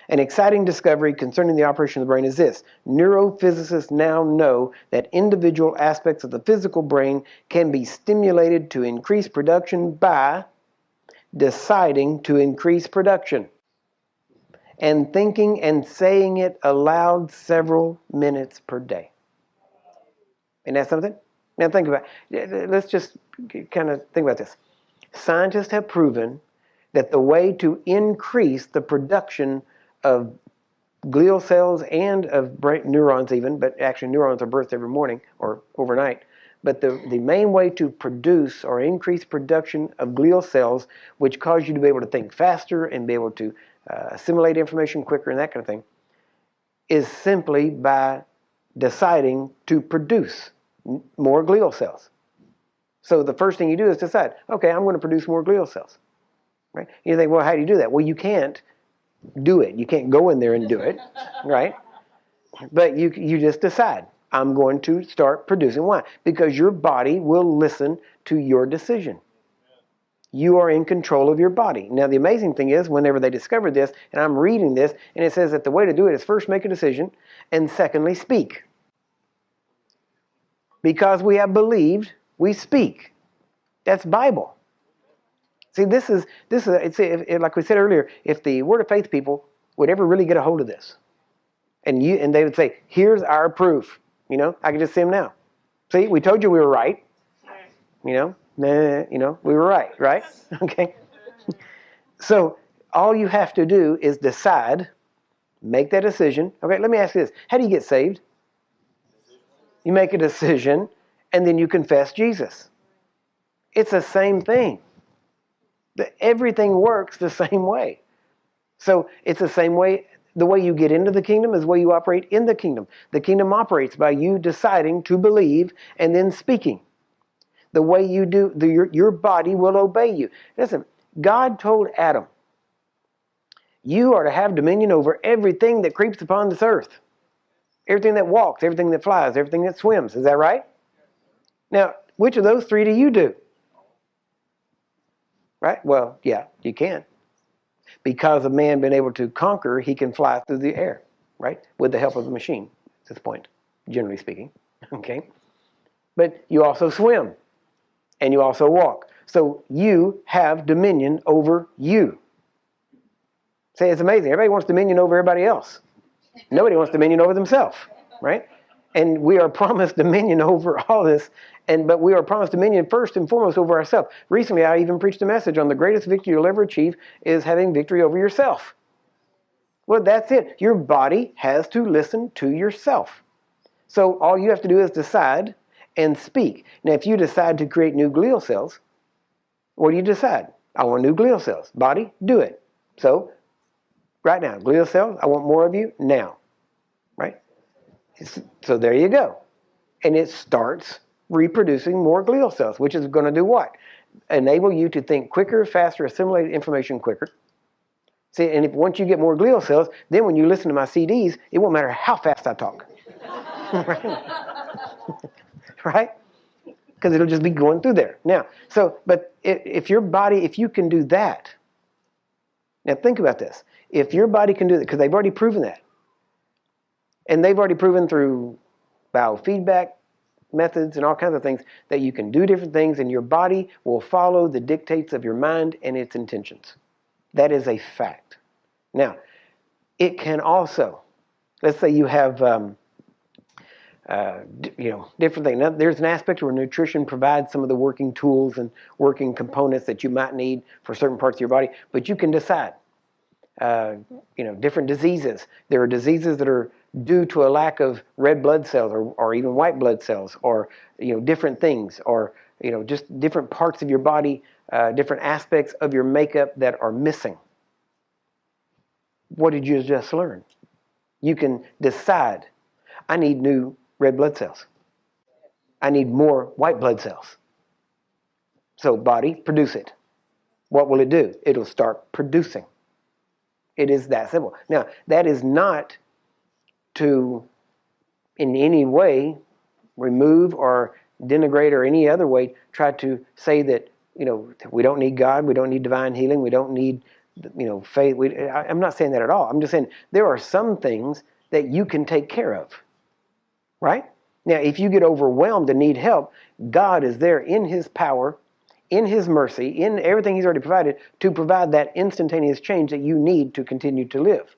An exciting discovery concerning the operation of the brain is this. Neurophysicists now know that individual aspects of the physical brain can be stimulated to increase production by deciding to increase production and thinking and saying it aloud several minutes per day. Isn't that something? Now think about it. Let's just kind of think about this. Scientists have proven that the way to increase the production of glial cells and of brain neurons even, but actually neurons are birthed every morning or overnight, but the main way to produce or increase production of glial cells, which cause you to be able to think faster and be able to assimilate information quicker and that kind of thing, is simply by deciding to produce more glial cells. So the first thing you do is decide, okay, I'm going to produce more glial cells. Right? You think, well, how do you do that? Well, you can't do it. You can't go in there and do it, right? But you just decide, I'm going to start producing. Why? Because your body will listen to your decision. You are in control of your body. Now, the amazing thing is, whenever they discovered this, and I'm reading this, and it says that the way to do it is first make a decision, and secondly, speak. Because we have believed, we speak. That's Bible. See, this is like we said earlier, if the Word of Faith people would ever really get a hold of this, and they would say, here's our proof. You know, I can just see them now. See, we told you we were right. You know, we were right? Okay. So all you have to do is decide, make that decision. Okay, let me ask you this. How do you get saved? You make a decision, and then you confess Jesus. It's the same thing. Everything works the same way. So it's the same way. The way you get into the kingdom is the way you operate in the kingdom. The kingdom operates by you deciding to believe and then speaking. The way you do, your body will obey you. Listen, God told Adam, you are to have dominion over everything that creeps upon this earth. Everything that walks, everything that flies, everything that swims. Is that right? Now, which of those three do you do? Right? Well, yeah, you can. Because of man being able to conquer, he can fly through the air, right? With the help of a machine, at this point, generally speaking. Okay? But you also swim, and you also walk. So you have dominion over you. See, it's amazing. Everybody wants dominion over everybody else. Nobody wants dominion over themselves, right? And we are promised dominion over all this, but we are promised dominion first and foremost over ourselves. Recently, I even preached a message on the greatest victory you'll ever achieve is having victory over yourself. Well, that's it. Your body has to listen to yourself. So all you have to do is decide and speak. Now, if you decide to create new glial cells, what do you decide? I want new glial cells. Body, do it. So, right now, glial cells, I want more of you now. Right? So there you go. And it starts reproducing more glial cells, which is going to do what? Enable you to think quicker, faster, assimilate information quicker. See, and once you get more glial cells, then when you listen to my CDs, it won't matter how fast I talk. Right? Because it'll just be going through there. Now, but if your body, if you can do that, now think about this. If your body can do that, because they've already proven that, and they've already proven through biofeedback methods and all kinds of things that you can do different things and your body will follow the dictates of your mind and its intentions. That is a fact. Now, it can also, let's say you have, different things. Now, there's an aspect where nutrition provides some of the working tools and working components that you might need for certain parts of your body, but you can decide. Different diseases. There are diseases that are due to a lack of red blood cells or even white blood cells or, different things or, just different parts of your body, different aspects of your makeup that are missing. What did you just learn? You can decide, I need new red blood cells. I need more white blood cells. So body, produce it. What will it do? It'll start producing. It is that simple. Now, that is not to in any way remove or denigrate or any other way try to say that, we don't need God, we don't need divine healing, we don't need faith. I'm not saying that at all. I'm just saying there are some things that you can take care of, right? Now, if you get overwhelmed and need help, God is there in His power, in His mercy, in everything He's already provided to provide that instantaneous change that you need to continue to live.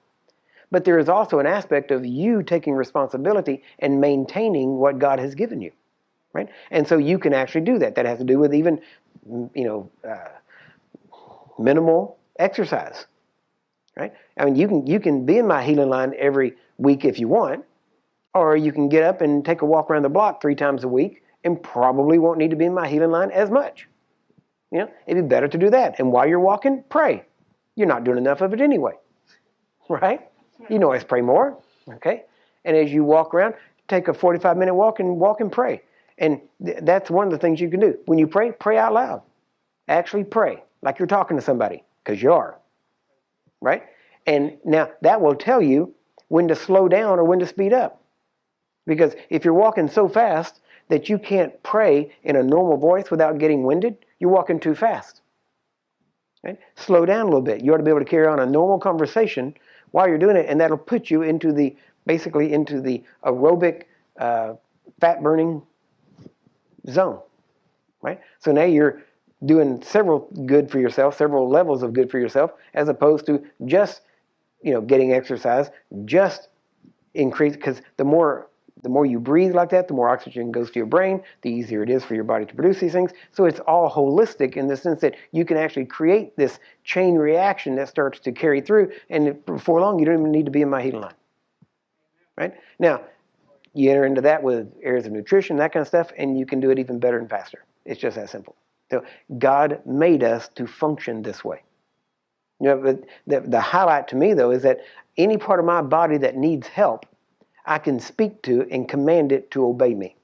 But there is also an aspect of you taking responsibility and maintaining what God has given you, right? And so you can actually do that. That has to do with even, minimal exercise, right? I mean, you can be in my healing line every week if you want, or you can get up and take a walk around the block 3 times a week and probably won't need to be in my healing line as much. It'd be better to do that. And while you're walking, pray. You're not doing enough of it anyway, right? You can always pray more, okay? And as you walk around, take a 45-minute walk and pray. And that's one of the things you can do. When you pray, pray out loud. Actually pray like you're talking to somebody, because you are, right? And now that will tell you when to slow down or when to speed up. Because if you're walking so fast that you can't pray in a normal voice without getting winded, you're walking too fast. Right? Slow down a little bit. You ought to be able to carry on a normal conversation while you're doing it, and that'll put you into the aerobic fat-burning zone. Right? So now you're doing several levels of good for yourself, as opposed to just getting exercise, just increase, because the more you breathe like that, the more oxygen goes to your brain, the easier it is for your body to produce these things. So it's all holistic in the sense that you can actually create this chain reaction that starts to carry through, and before long, you don't even need to be in my healing line. Right? Now, you enter into that with areas of nutrition, that kind of stuff, and you can do it even better and faster. It's just that simple. So God made us to function this way. But the highlight to me, though, is that any part of my body that needs help, I can speak to and command it to obey me.